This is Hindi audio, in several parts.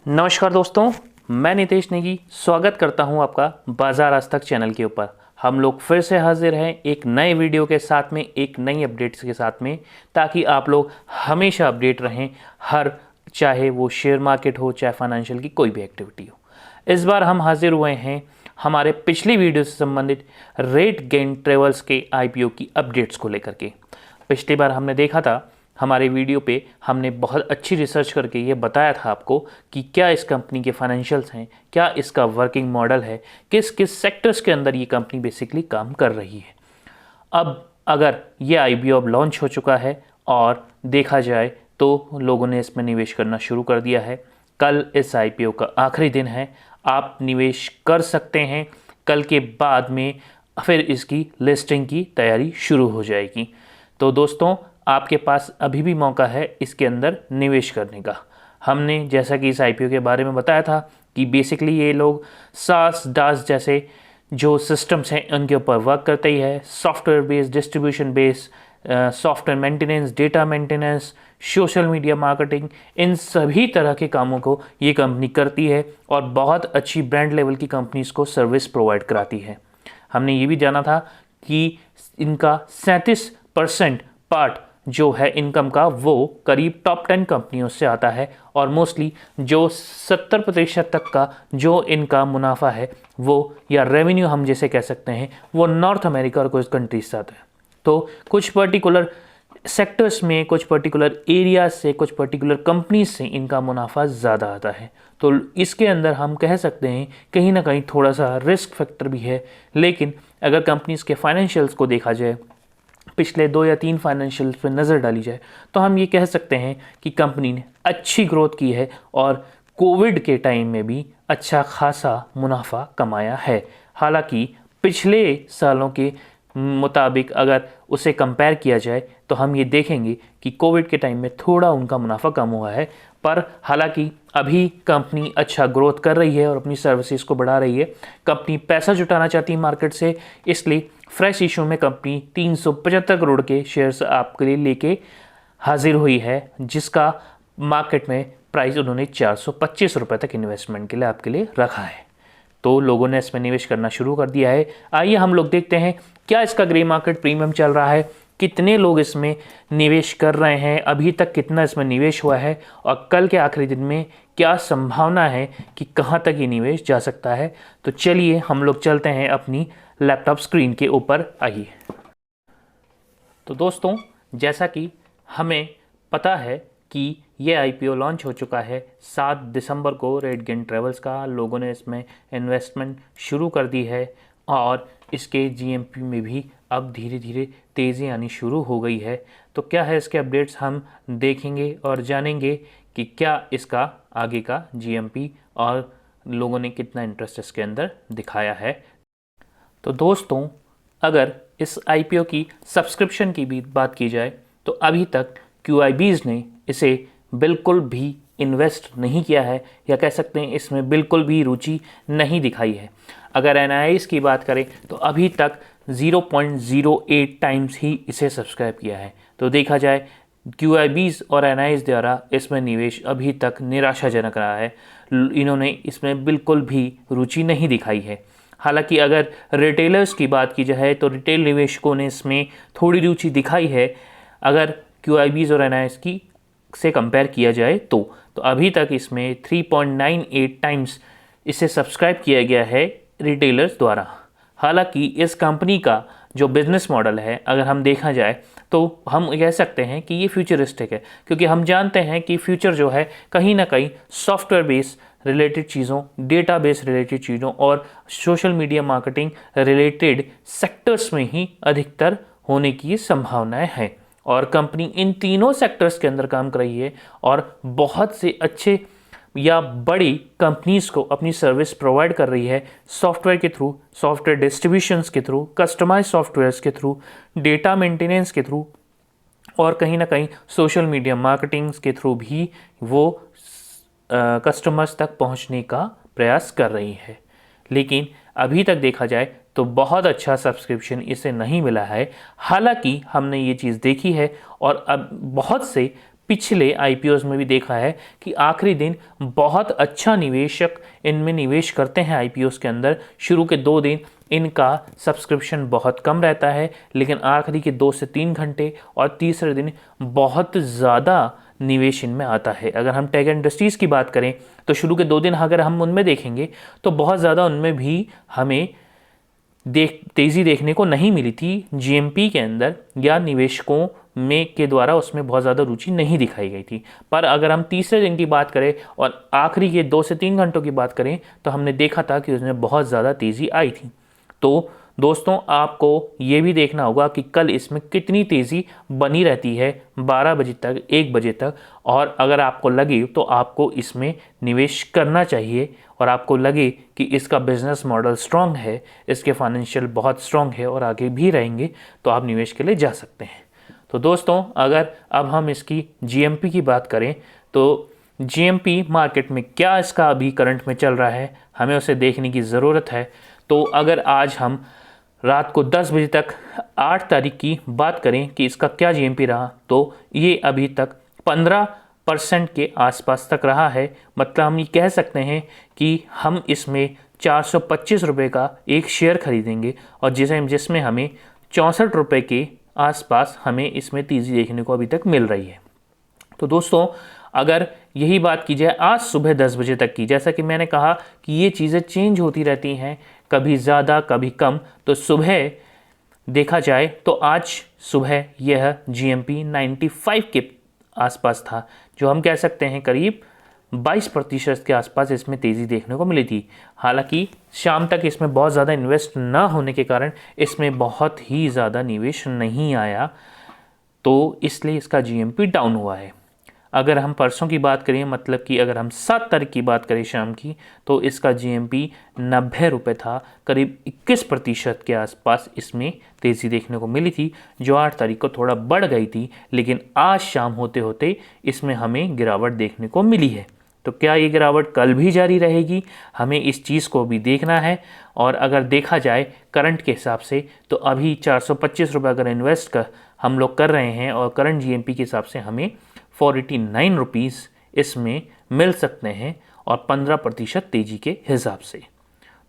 नमस्कार दोस्तों, मैं नितेश नेगी स्वागत करता हूं आपका बाजार आज तक चैनल के ऊपर। हम लोग फिर से हाजिर हैं एक नए वीडियो के साथ में, एक नई अपडेट्स के साथ में, ताकि आप लोग हमेशा अपडेट रहें। चाहे वो शेयर मार्केट हो, चाहे फाइनेंशियल की कोई भी एक्टिविटी हो। इस बार हम हाजिर हुए हैं हमारे पिछली वीडियो से संबंधित RateGain ट्रेवल्स के IPO की अपडेट्स को लेकर के। पिछली बार हमने देखा था, हमारे वीडियो पे हमने बहुत अच्छी रिसर्च करके ये बताया था आपको कि क्या इस कंपनी के फाइनेंशियल्स हैं, क्या इसका वर्किंग मॉडल है, किस किस सेक्टर्स के अंदर ये कंपनी बेसिकली काम कर रही है। अब अगर ये IPO अब लॉन्च हो चुका है और देखा जाए तो लोगों ने इसमें निवेश करना शुरू कर दिया है। कल इस IPO का आखिरी दिन है, आप निवेश कर सकते हैं। कल के बाद में फिर इसकी लिस्टिंग की तैयारी शुरू हो जाएगी। तो दोस्तों, आपके पास अभी भी मौका है इसके अंदर निवेश करने का। हमने जैसा कि इस IPO के बारे में बताया था कि बेसिकली ये लोग SaaS DaaS जैसे जो सिस्टम्स हैं उनके ऊपर वर्क करते ही है। Software based, distribution based, software maintenance, data maintenance, social media marketing, इन सभी तरह के कामों को ये कंपनी करती है और बहुत अच्छी ब्रांड लेवल की कंपनीज को सर्विस प्रोवाइड कराती है। हमने ये भी जाना था कि इनका 37% पार्ट जो है इनकम का वो करीब टॉप 10 कंपनियों से आता है और मोस्टली जो 70% तक का जो इनका मुनाफा है वो, या रेवेन्यू हम जैसे कह सकते हैं, वो नॉर्थ अमेरिका और कुछ कंट्रीज से आता है। तो कुछ पर्टिकुलर सेक्टर्स में, कुछ पर्टिकुलर एरिया से, कुछ पर्टिकुलर कंपनीज से इनका मुनाफा ज़्यादा आता है। तो इसके अंदर हम कह सकते हैं कहीं ना कहीं थोड़ा सा रिस्क फैक्टर भी है। लेकिन अगर कंपनीज के फाइनेंशियल्स को देखा जाए, पिछले 2 या 3 फाइनेंशियल्स पर नज़र डाली जाए, तो हम ये कह सकते हैं कि कंपनी ने अच्छी ग्रोथ की है और कोविड के टाइम में भी अच्छा खासा मुनाफा कमाया है। हालांकि पिछले सालों के मुताबिक अगर उसे कंपेयर किया जाए तो हम ये देखेंगे कि कोविड के टाइम में थोड़ा उनका मुनाफा कम हुआ है। पर हालांकि अभी कंपनी अच्छा ग्रोथ कर रही है और अपनी सर्विसेज को बढ़ा रही है। कंपनी पैसा जुटाना चाहती है मार्केट से, इसलिए फ्रेश इशू में कंपनी 375 करोड़ के शेयर्स आपके लिए लेके हाजिर हुई है, जिसका मार्केट में प्राइस उन्होंने 425 रुपये तक इन्वेस्टमेंट के लिए आपके लिए रखा है। तो लोगों ने इसमें निवेश करना शुरू कर दिया है। आइए हम लोग देखते हैं क्या इसका ग्रे मार्केट प्रीमियम चल रहा है, कितने लोग इसमें निवेश कर रहे हैं, अभी तक कितना इसमें निवेश हुआ है और कल के आखिरी दिन में क्या संभावना है कि कहां तक ये निवेश जा सकता है। तो चलिए हम लोग चलते हैं अपनी लैपटॉप स्क्रीन के ऊपर। आइए। तो दोस्तों, जैसा कि हमें पता है कि ये IPO लॉन्च हो चुका है 7 दिसंबर को RateGain ट्रेवल्स का। लोगों ने इसमें इन्वेस्टमेंट शुरू कर दी है और इसके GMP में भी अब धीरे धीरे तेज़ी आनी शुरू हो गई है। तो क्या है इसके अपडेट्स हम देखेंगे और जानेंगे कि क्या इसका आगे का GMP और लोगों ने कितना इंटरेस्ट इसके अंदर दिखाया है। तो दोस्तों, अगर इस IPO की सब्सक्रिप्शन की भी बात की जाए तो अभी तक QIBs ने इसे बिल्कुल भी इन्वेस्ट नहीं किया है, या कह सकते हैं इसमें बिल्कुल भी रुचि नहीं दिखाई है। अगर NIs की बात करें तो अभी तक 0.08 टाइम्स ही इसे सब्सक्राइब किया है। तो देखा जाए QIBs और NIs द्वारा इसमें निवेश अभी तक निराशाजनक रहा है। इन्होंने इसमें बिल्कुल भी रुचि नहीं दिखाई है। हालांकि अगर रिटेलर्स की बात की जाए तो रिटेल निवेशकों ने इसमें थोड़ी रुचि दिखाई है। अगर QIBs और NIs की से कंपेयर किया जाए तो अभी तक इसमें 3.98 टाइम्स इसे सब्सक्राइब किया गया है रिटेलर्स द्वारा। हालांकि इस कंपनी का जो बिज़नेस मॉडल है, अगर हम देखा जाए तो हम कह सकते हैं कि ये फ्यूचरिस्टिक है, क्योंकि हम जानते हैं कि फ्यूचर जो है कहीं ना कहीं सॉफ्टवेयर बेस रिलेटेड चीज़ों, डेटा बेस रिलेटेड चीज़ों और social media marketing related sectors में ही अधिकतर होने की संभावनाएं हैं। और कंपनी इन तीनों सेक्टर्स के अंदर काम कर रही है और बहुत से अच्छे या बड़ी कंपनीज को अपनी सर्विस प्रोवाइड कर रही है सॉफ्टवेयर के थ्रू, सॉफ्टवेयर डिस्ट्रीब्यूशंस के थ्रू, कस्टमाइज सॉफ्टवेयर्स के थ्रू, डेटा मेंटेनेंस के थ्रू और कहीं ना कहीं सोशल मीडिया मार्केटिंग्स के थ्रू भी वो कस्टमर्स तक पहुंचने का प्रयास कर रही है। लेकिन अभी तक देखा जाए तो बहुत अच्छा सब्सक्रिप्शन इसे नहीं मिला है। हालांकि हमने ये चीज़ देखी है और अब बहुत से पिछले आईपीओस में भी देखा है कि आखिरी दिन बहुत अच्छा निवेशक इनमें निवेश करते हैं आईपीओस के अंदर। शुरू के 2 दिन इनका सब्सक्रिप्शन बहुत कम रहता है, लेकिन आखिरी के 2 से 3 घंटे और तीसरे दिन बहुत ज़्यादा निवेश इनमें आता है। अगर हम टेक इंडस्ट्रीज़ की बात करें तो शुरू के 2 दिन अगर हम उनमें देखेंगे तो बहुत ज़्यादा उनमें भी हमें तेज़ी देखने को नहीं मिली थी। जीएमपी के अंदर या निवेशकों में के द्वारा उसमें बहुत ज़्यादा रुचि नहीं दिखाई गई थी। पर अगर हम तीसरे दिन की बात करें और आखिरी के 2 से 3 घंटों की बात करें तो हमने देखा था कि उसमें बहुत ज़्यादा तेज़ी आई थी। तो दोस्तों आपको ये भी देखना होगा कि कल इसमें कितनी तेज़ी बनी रहती है 12 बजे तक, 1 बजे तक। और अगर आपको लगे तो आपको इसमें निवेश करना चाहिए और आपको लगे कि इसका बिजनेस मॉडल स्ट्रॉन्ग है, इसके फाइनेंशियल बहुत स्ट्रॉन्ग है और आगे भी रहेंगे, तो आप निवेश के लिए जा सकते हैं। तो दोस्तों अगर अब हम इसकी जीएमपी की बात करें तो जीएमपी मार्केट में क्या इसका अभी करंट में चल रहा है, हमें उसे देखने की ज़रूरत है। तो अगर आज हम रात को 10 बजे तक 8 तारीख की बात करें कि इसका क्या जीएमपी रहा, तो ये अभी तक 15% के आसपास तक रहा है। मतलब हम ये कह सकते हैं कि हम इसमें 425 रुपये का एक शेयर खरीदेंगे और जिसमें हमें 64 रुपये के आसपास हमें इसमें तेज़ी देखने को अभी तक मिल रही है। तो दोस्तों अगर यही बात की जाए आज सुबह 10 बजे तक की, जैसा कि मैंने कहा कि ये चीज़ें चेंज होती रहती हैं, कभी ज़्यादा कभी कम। तो सुबह देखा जाए तो आज सुबह यह जीएमपी 95 के आसपास था, जो हम कह सकते हैं करीब 22% के आसपास इसमें तेज़ी देखने को मिली थी। हालांकि शाम तक इसमें बहुत ज़्यादा इन्वेस्ट ना होने के कारण इसमें बहुत ही ज़्यादा निवेश नहीं आया, तो इसलिए इसका जीएमपी डाउन हुआ है। अगर हम परसों की बात करें, मतलब कि अगर हम 7 तारीख की बात करें शाम की, तो इसका जीएमपी 90 रुपये था। करीब 21% के आसपास इसमें तेज़ी देखने को मिली थी, जो 8 तारीख को थोड़ा बढ़ गई थी, लेकिन आज शाम होते होते इसमें हमें गिरावट देखने को मिली है। तो क्या ये गिरावट कल भी जारी रहेगी, हमें इस चीज़ को भी देखना है। और अगर देखा जाए करंट के हिसाब से तो अभी 425 रुपये अगर इन्वेस्ट हम लोग कर रहे हैं और करंट जीएमपी के हिसाब से हमें 489 रुपीज़ इसमें मिल सकते हैं और 15% तेज़ी के हिसाब से।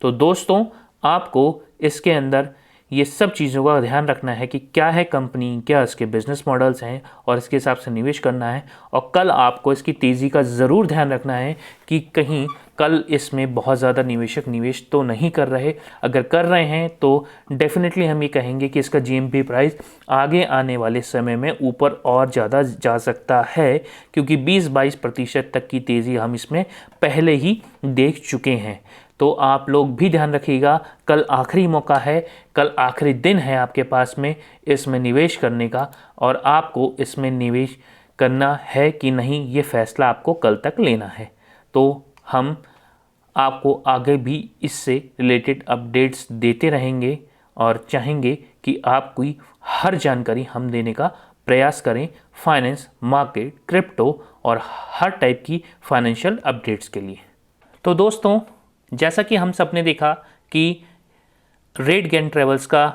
तो दोस्तों आपको इसके अंदर ये सब चीज़ों का ध्यान रखना है कि क्या है कंपनी, क्या इसके बिजनेस मॉडल्स हैं और इसके हिसाब से निवेश करना है। और कल आपको इसकी तेज़ी का ज़रूर ध्यान रखना है कि कहीं कल इसमें बहुत ज़्यादा निवेशक निवेश तो नहीं कर रहे। अगर कर रहे हैं तो डेफिनेटली हम ये कहेंगे कि इसका जीएमपी प्राइस आगे आने वाले समय में ऊपर और ज़्यादा जा सकता है, क्योंकि 20-22% तक की तेज़ी हम इसमें पहले ही देख चुके हैं। तो आप लोग भी ध्यान रखिएगा, कल आखिरी मौका है, कल आखिरी दिन है आपके पास में इसमें निवेश करने का, और आपको इसमें निवेश करना है कि नहीं ये फैसला आपको कल तक लेना है। तो हम आपको आगे भी इससे रिलेटेड अपडेट्स देते रहेंगे और चाहेंगे कि आपको हर जानकारी हम देने का प्रयास करें फाइनेंस, मार्केट, क्रिप्टो और हर टाइप की फाइनेंशियल अपडेट्स के लिए। तो दोस्तों जैसा कि हम सब ने देखा कि RateGain ट्रेवल्स का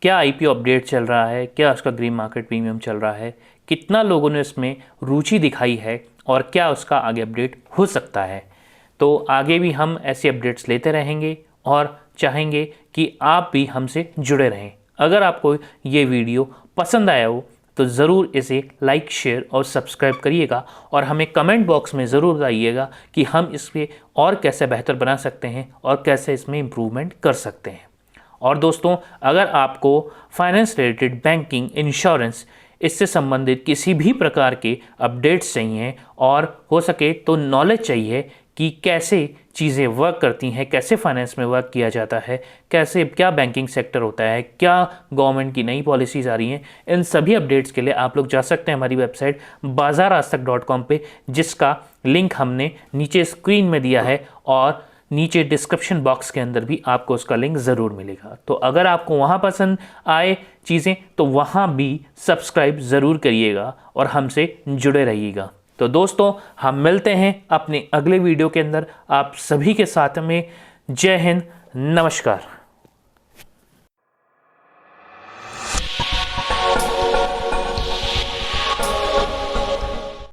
क्या आईपीओ अपडेट चल रहा है, क्या उसका ग्रीन मार्केट प्रीमियम चल रहा है, कितना लोगों ने उसमें रुचि दिखाई है और क्या उसका आगे अपडेट हो सकता है। तो आगे भी हम ऐसे अपडेट्स लेते रहेंगे और चाहेंगे कि आप भी हमसे जुड़े रहें। अगर आपको ये वीडियो पसंद आया हो तो ज़रूर इसे लाइक, शेयर और सब्सक्राइब करिएगा और हमें कमेंट बॉक्स में ज़रूर बताइएगा कि हम इसके और कैसे बेहतर बना सकते हैं और कैसे इसमें इम्प्रूवमेंट कर सकते हैं। और दोस्तों अगर आपको फाइनेंस रिलेटेड, बैंकिंग, इंश्योरेंस, इससे संबंधित किसी भी प्रकार के अपडेट्स चाहिए और हो सके तो नॉलेज चाहिए कि कैसे चीज़ें वर्क करती हैं, कैसे फाइनेंस में वर्क किया जाता है, कैसे क्या बैंकिंग सेक्टर होता है, क्या गवर्नमेंट की नई पॉलिसीज़ आ रही हैं, इन सभी अपडेट्स के लिए आप लोग जा सकते हैं हमारी वेबसाइट bazaarajtak.com पे, जिसका लिंक हमने नीचे स्क्रीन में दिया है और नीचे डिस्क्रिप्शन बॉक्स के अंदर भी आपको उसका लिंक ज़रूर मिलेगा। तो अगर आपको वहाँ पसंद आए चीज़ें तो वहाँ भी सब्सक्राइब ज़रूर करिएगा और हमसे जुड़े रहिएगा। तो दोस्तों हम मिलते हैं अपने अगले वीडियो के अंदर आप सभी के साथ में। जय हिंद, नमस्कार।